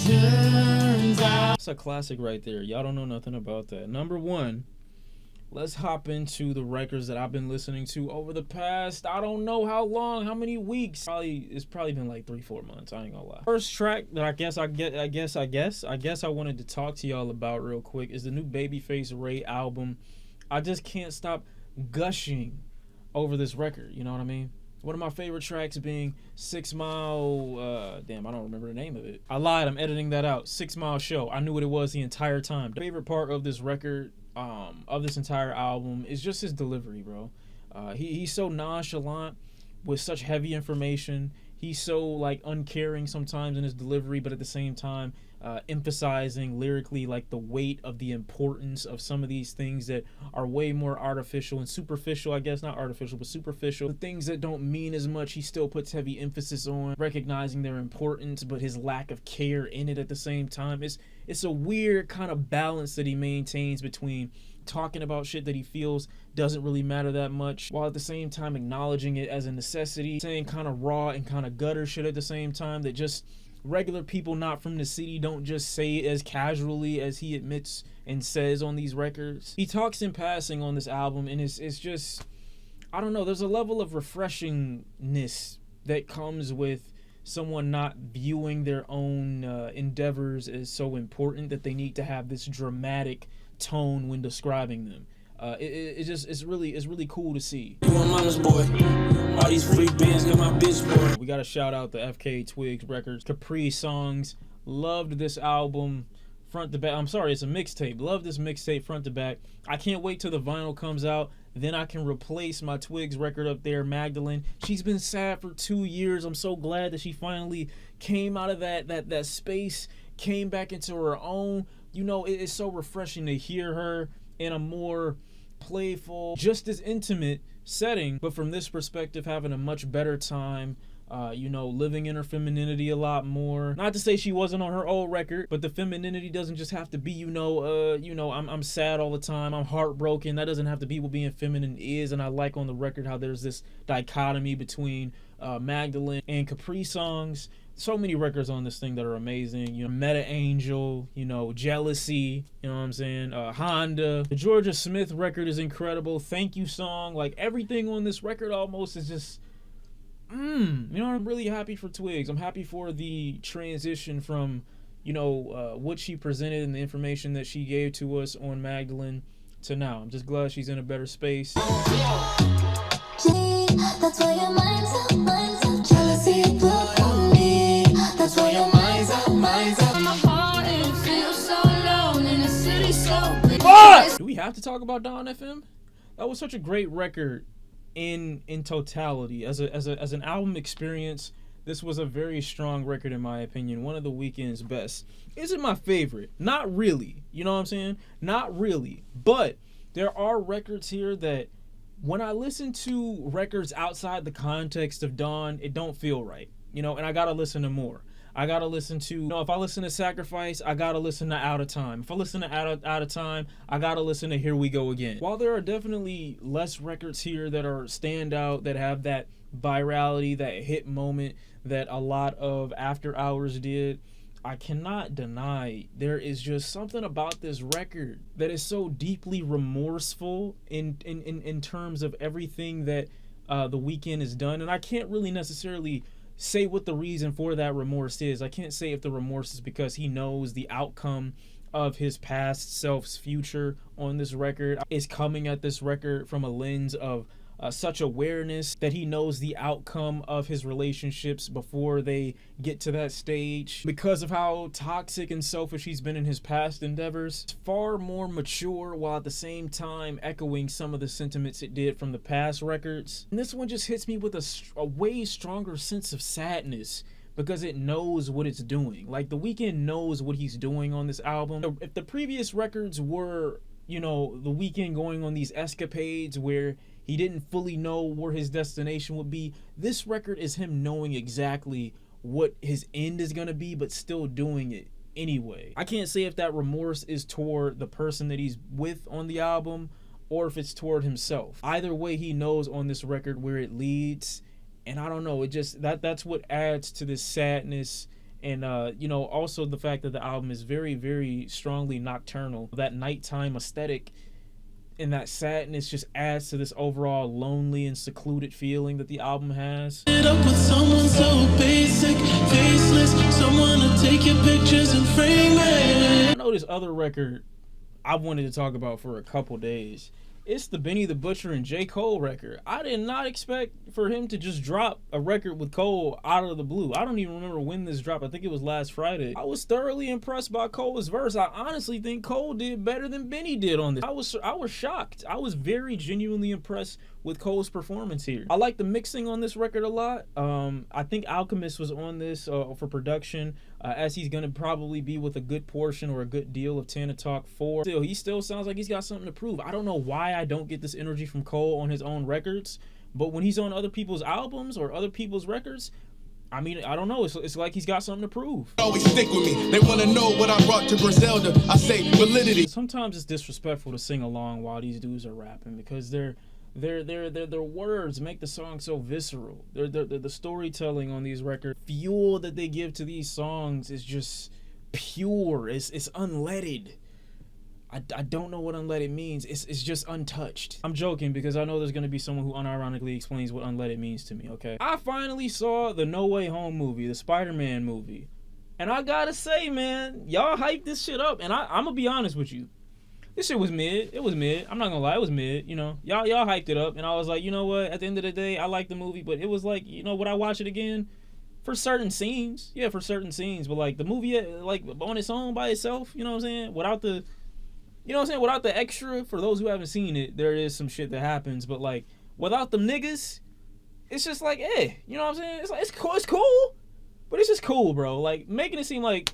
turns out. That's a classic right there. Y'all don't know nothing about that. Number one, let's hop into the records that I've been listening to over the past, I don't know how long, how many weeks. It's probably been like 3-4 months. I ain't gonna lie. First track that I guess I wanted to talk to y'all about real quick is the new BabyFace Ray album. I just can't stop gushing over this record. You know what I mean? One of my favorite tracks being 6 Mile, damn, I don't remember the name of it. I lied, I'm editing that out. 6 Mile Show. I knew what it was the entire time. The favorite part of this record, of this entire album, is just his delivery, bro. He's so nonchalant with such heavy information. He's so like uncaring sometimes in his delivery, but at the same time emphasizing lyrically like the weight of the importance of some of these things that are way more artificial and superficial. I guess not artificial, but superficial. The things that don't mean as much, he still puts heavy emphasis on, recognizing their importance, but his lack of care in it at the same time. It's a weird kind of balance that he maintains between talking about shit that he feels doesn't really matter that much, while at the same time acknowledging it as a necessity, saying kind of raw and kind of gutter shit at the same time that just regular people not from the city don't just say as casually as he admits and says on these records. He talks in passing on this album, and it's just, I don't know, there's a level of refreshingness that comes with someone not viewing their own endeavors as so important that they need to have this dramatic tone when describing them. It's really cool to see. You a mama's boy. All these free bands got my bitch boy. We gotta shout out the FK Twigs records. Caprisongs. Loved this album front to back. I'm sorry, it's a mixtape. Love this mixtape front to back. I can't wait till the vinyl comes out. Then I can replace my Twigs record up there, Magdalene. She's been sad for 2 years. I'm so glad that she finally came out of that space, came back into her own. You know, it's so refreshing to hear her in a more playful, just as intimate setting, but from this perspective, having a much better time, living in her femininity a lot more. Not to say she wasn't on her old record, but the femininity doesn't just have to be, I'm sad all the time, I'm heartbroken. That doesn't have to be what being feminine is. And I like on the record how there's this dichotomy between Magdalene and Caprisongs. So many records on this thing that are amazing. Meta Angel, Jealousy, you know what I'm saying? Honda. The Georgia Smith record is incredible. Thank You song. Like, everything on this record almost is just, I'm really happy for Twigs. I'm happy for the transition from, what she presented and the information that she gave to us on Magdalene to now. I'm just glad she's in a better space. That's why your mind's up, jealousy, look on me. That's why your mind's up. My heart, it feels so alone in the city, so big. Do we have to talk about Dawn FM? That was such a great record in totality. As an album experience, this was a very strong record in my opinion. One of the Weeknd's best. Is it my favorite? Not really. You know what I'm saying? Not really. But there are records here that when I listen to records outside the context of Dawn, it don't feel right. And I gotta listen to more. I gotta listen to, if I listen to Sacrifice, I gotta listen to Out of Time. If I listen to Out of Time, I gotta listen to Here We Go Again. While there are definitely less records here that are standout, that have that virality, that hit moment that a lot of After Hours did, I cannot deny there is just something about this record that is so deeply remorseful in terms of everything that the Weeknd has done. And I can't really necessarily say what the reason for that remorse is. I can't say if the remorse is because he knows the outcome of his past self's future on this record is coming at this record from a lens of such awareness that he knows the outcome of his relationships before they get to that stage. Because of how toxic and selfish he's been in his past endeavors, it's far more mature while at the same time echoing some of the sentiments it did from the past records. And this one just hits me with a way stronger sense of sadness because it knows what it's doing. Like, the Weeknd knows what he's doing on this album. If the previous records were, the Weeknd going on these escapades where he didn't fully know where his destination would be, this record is him knowing exactly what his end is going to be, but still doing it anyway. I can't say if that remorse is toward the person that he's with on the album or if it's toward himself. Either way, he knows on this record where it leads, and I don't know, it just that's what adds to this sadness And you know, also the fact that the album is very, very strongly nocturnal. That nighttime aesthetic and that sadness just adds to this overall lonely and secluded feeling that the album has. Up with someone so basic, faceless, someone to take your pictures and frame it. I know this other record I wanted to talk about for a couple days. It's the Benny the Butcher and J. Cole record. I did not expect for him to just drop a record with Cole out of the blue. I don't even remember when this dropped. I think it was last Friday. I was thoroughly impressed by Cole's verse. I honestly think Cole did better than Benny did on this. I was shocked. I was very genuinely impressed with Cole's performance here. I like the mixing on this record a lot. I think Alchemist was on this for production, as he's gonna probably be with a good portion or a good deal of Tana Talk 4. Still, he still sounds like he's got something to prove. I don't know why I don't get this energy from Cole on his own records, but when he's on other people's albums or other people's records, I mean, I don't know. It's like he's got something to prove. Always stick with me. They want to know what I brought to Griselda. I say validity. Sometimes it's disrespectful to sing along while these dudes are rapping because their words make the song so visceral. The storytelling on these records, fuel that they give to these songs is just pure. It's unleaded. I don't know what unleaded means. It's just untouched. I'm joking because I know there's gonna be someone who unironically explains what unleaded means to me, okay? I finally saw the No Way Home movie, the Spider-Man movie. And I gotta say, man, y'all hyped this shit up. And I'm gonna be honest with you. This shit was mid. It was mid. I'm not gonna lie, it was mid, you know. Y'all hyped it up, and I was like, you know what? At the end of the day, I like the movie, but it was like, you know, would I watch it again? For certain scenes. Yeah, for certain scenes. But like the movie, like on its own by itself, you know what I'm saying? Without the, you know what I'm saying? Without the extra, for those who haven't seen it, there is some shit that happens. But like, without them niggas, it's just like, you know what I'm saying? It's like, it's cool. But it's just cool, bro. Like, making it seem like,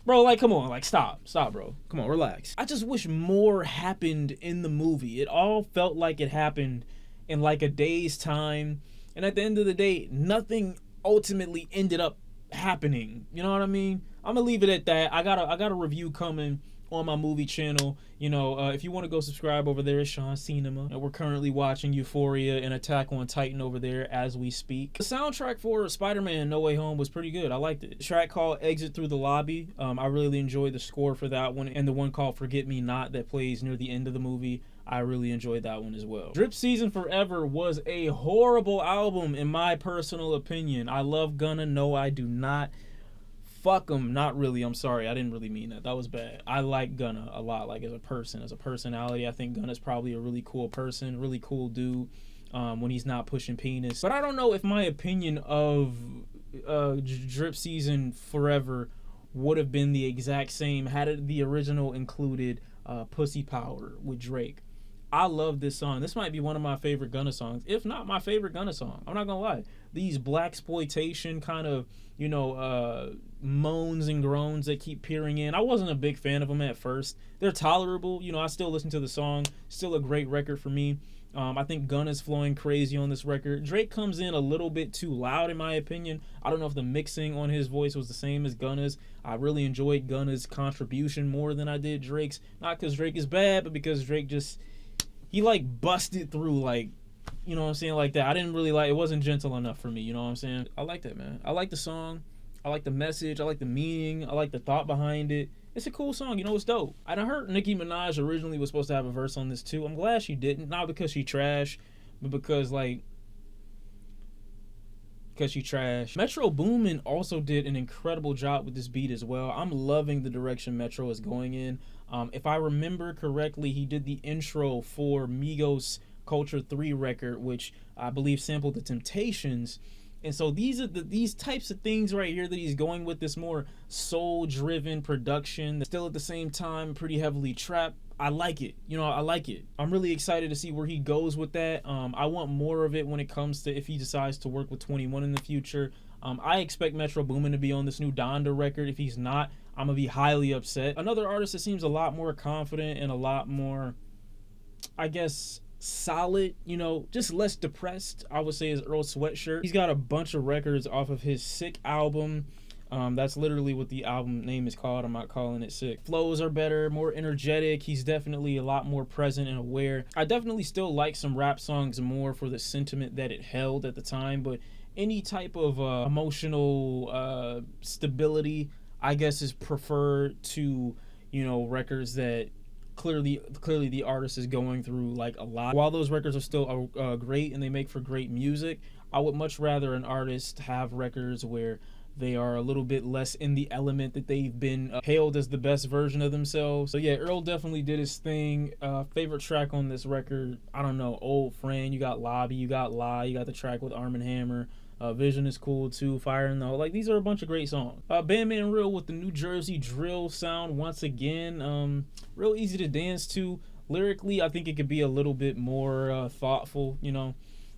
bro, like, come on, like, stop, bro. Come on, relax. I just wish more happened in the movie. It all felt like it happened in like a day's time. And at the end of the day, nothing ultimately ended up happening. You know what I mean? I'm gonna leave it at that. I got a review coming on my movie channel. You know, if you want to go subscribe over there, it's Shawn Cinema. And we're currently watching Euphoria and Attack on Titan over there as we speak. The soundtrack for SpiderMan No Way Home was pretty good. I liked it. The track called Exit Through the Lobby. I really enjoyed the score for that one, and the one called Forget Me Not that plays near the end of the movie. I really enjoyed that one as well. Drip Season Forever was a horrible album in my personal opinion. I love Gunna. No, I do not. Fuck him. Not really. I'm sorry. I didn't really mean that. That was bad. I like Gunna a lot, like as a person, as a personality. I think Gunna's probably a really cool person, really cool dude when he's not pushing penis. But I don't know if my opinion of Drip Season Forever would have been the exact same had it the original included Pussy Power with Drake. I love this song. This might be one of my favorite Gunna songs, if not my favorite Gunna song. I'm not gonna lie. These blaxploitation kind of, you know, moans and groans that keep peering in. I wasn't a big fan of them at first. They're tolerable. You know, I still listen to the song. Still a great record for me. I think Gunna's flowing crazy on this record. Drake comes in a little bit too loud, in my opinion. I don't know if the mixing on his voice was the same as Gunna's. I really enjoyed Gunna's contribution more than I did Drake's. Not because Drake is bad, but because Drake just, he like busted through, like, you know what I'm saying, like that. I didn't really like, it wasn't gentle enough for me, you know what I'm saying? I like that, man. I like the song. I like the message. I like the meaning. I like the thought behind it. It's a cool song, you know, it's dope. And I heard Nicki Minaj originally was supposed to have a verse on this too. I'm glad she didn't. Not because she trash, but because she trash. Metro Boomin also did an incredible job with this beat as well. I'm loving the direction Metro is going in. If I remember correctly, he did the intro for Migos Culture 3 record, which I believe sampled The Temptations. And so these are these types of things right here that he's going with, this more soul-driven production that's still at the same time pretty heavily trap. I like it. You know, I like it. I'm really excited to see where he goes with that. I want more of it when it comes to if he decides to work with 21 in the future. I expect Metro Boomin to be on this new Donda record. If he's not, I'm going to be highly upset. Another artist that seems a lot more confident and a lot more, I guess, solid, you know, just less depressed, I would say, is Earl Sweatshirt. He's got a bunch of records off of his Sick album. That's literally what the album name is called. I'm not calling it Sick. Flows are better, more energetic. He's definitely a lot more present and aware. I definitely still like some rap songs more for the sentiment that it held at the time, but any type of emotional stability, I guess, is preferred to, you know, records that clearly the artist is going through like a lot. While those records are still great and they make for great music, I would much rather an artist have records where they are a little bit less in the element that they've been hailed as the best version of themselves. So yeah, Earl definitely did his thing. Favorite track on this record, I don't know, Old Friend, you got Lobby, you got Lie, you got the track with Arm & Hammer. Vision is cool too, Fire in the Hole. Like, these are a bunch of great songs. Bandman Real with the New Jersey drill sound once again. Real easy to dance to. Lyrically, I think it could be a little bit more thoughtful, you know.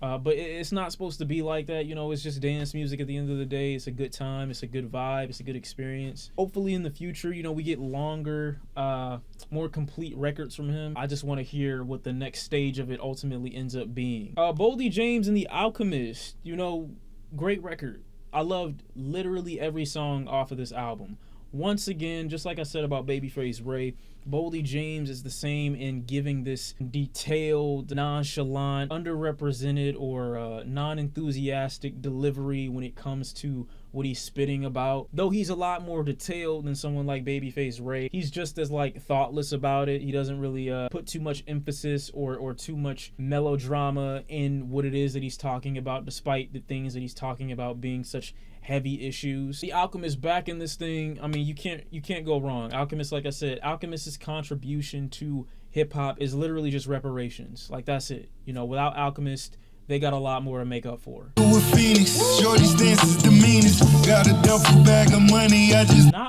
But it's not supposed to be like that, you know. It's just dance music at the end of the day. It's a good time. It's a good vibe. It's a good experience. Hopefully in the future, you know, we get longer, more complete records from him. I just want to hear what the next stage of it ultimately ends up being. Boldy James and the Alchemist, you know, great record. I loved literally every song off of this album. Once again, just like I said about BabyFace Ray, Boldy James is the same in giving this detailed, nonchalant, underrepresented, or non-enthusiastic delivery when it comes to what he's spitting about. Though he's a lot more detailed than someone like BabyFace Ray, he's just as like thoughtless about it. He doesn't really put too much emphasis or too much melodrama in what it is that he's talking about, despite the things that he's talking about being such heavy issues. The Alchemist back in this thing, I mean, you can't go wrong. Alchemist, like I said, Alchemist's contribution to hip-hop is literally just reparations. Like, that's it. You know, without Alchemist, they got a lot more to make up for. Not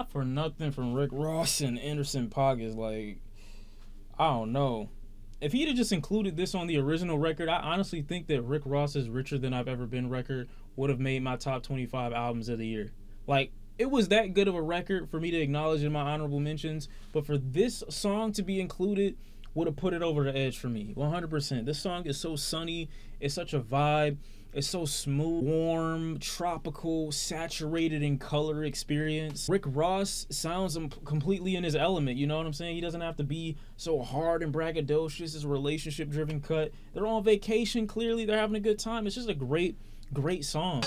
for nothing from Rick Ross and Anderson .Paak is like, I don't know. If he'd have just included this on the original record, I honestly think that Rick Ross's Richer Than I've Ever Been record would have made my top 25 albums of the year. Like, it was that good of a record for me to acknowledge in my honorable mentions, but for this song to be included would have put it over the edge for me, 100%. This song is so sunny, it's such a vibe, it's so smooth, warm, tropical, saturated in color experience. Rick Ross sounds completely in his element, you know what I'm saying? He doesn't have to be so hard and braggadocious. It's a relationship-driven cut. They're on vacation, clearly. They're having a good time. It's just a great song.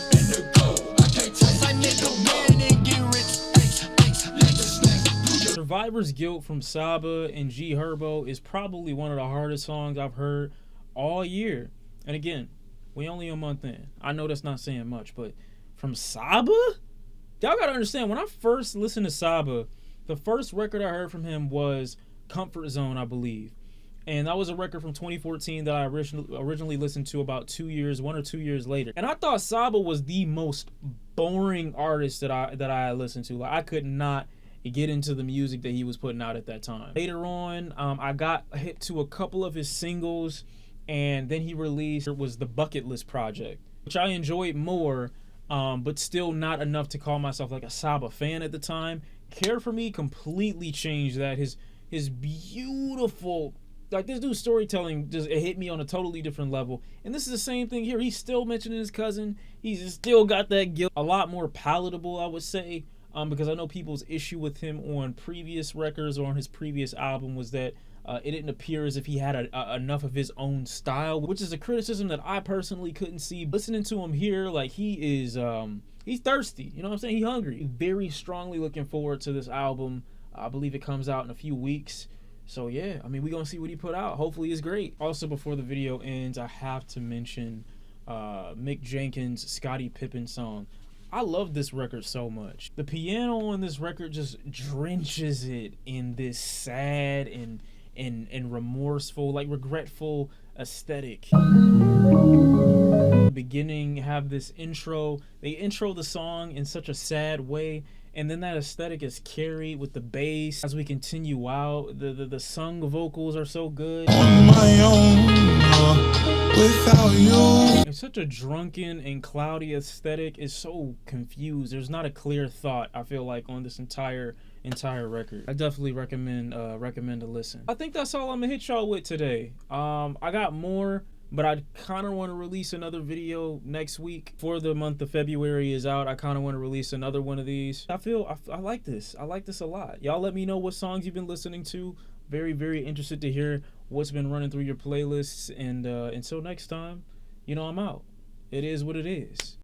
Survivor's Guilt from Saba and G Herbo is probably one of the hardest songs I've heard all year. And again, we only a month in. I know that's not saying much, but from Saba? Y'all gotta understand, when I first listened to Saba, the first record I heard from him was Comfort Zone, I believe. And that was a record from 2014 that I originally listened to about 1 or 2 years later. And I thought Saba was the most boring artist that I listened to. Like, I could not get into the music that he was putting out at that time. Later on, I got hit to a couple of his singles, and then he released the Bucket List Project, which I enjoyed more, but still not enough to call myself like a Saba fan at the time. Care For Me completely changed that. His beautiful, like, this dude's storytelling just, it hit me on a totally different level. And this is the same thing here. He's still mentioning his cousin. He's still got that guilt. A lot more palatable, I would say, because I know people's issue with him on previous records or on his previous album was that it didn't appear as if he had enough of his own style, which is a criticism that I personally couldn't see. Listening to him here, like, he is, he's thirsty. You know what I'm saying? He's hungry. Very strongly looking forward to this album. I believe it comes out in a few weeks. So yeah, I mean, we're gonna see what he put out. Hopefully it's great. Also, before the video ends, I have to mention Mick Jenkins' Scottie Pippen song. I love this record so much. The piano on this record just drenches it in this sad and remorseful, like regretful aesthetic. Beginning, have this intro. They intro the song in such a sad way, and then that aesthetic is carried with the bass as we continue out. The sung vocals are so good. On my own, without you. It's such a drunken and cloudy aesthetic. It's so confused. There's not a clear thought, I feel like, on this entire record. I definitely recommend a listen. I think that's all I'm gonna hit y'all with today. I got more, but I kind of want to release another video next week. Before the month of February is out, I kind of want to release another one of these. I like this. I like this a lot. Y'all let me know what songs you've been listening to. Very, very interested to hear what's been running through your playlists. And until next time, you know, I'm out. It is what it is.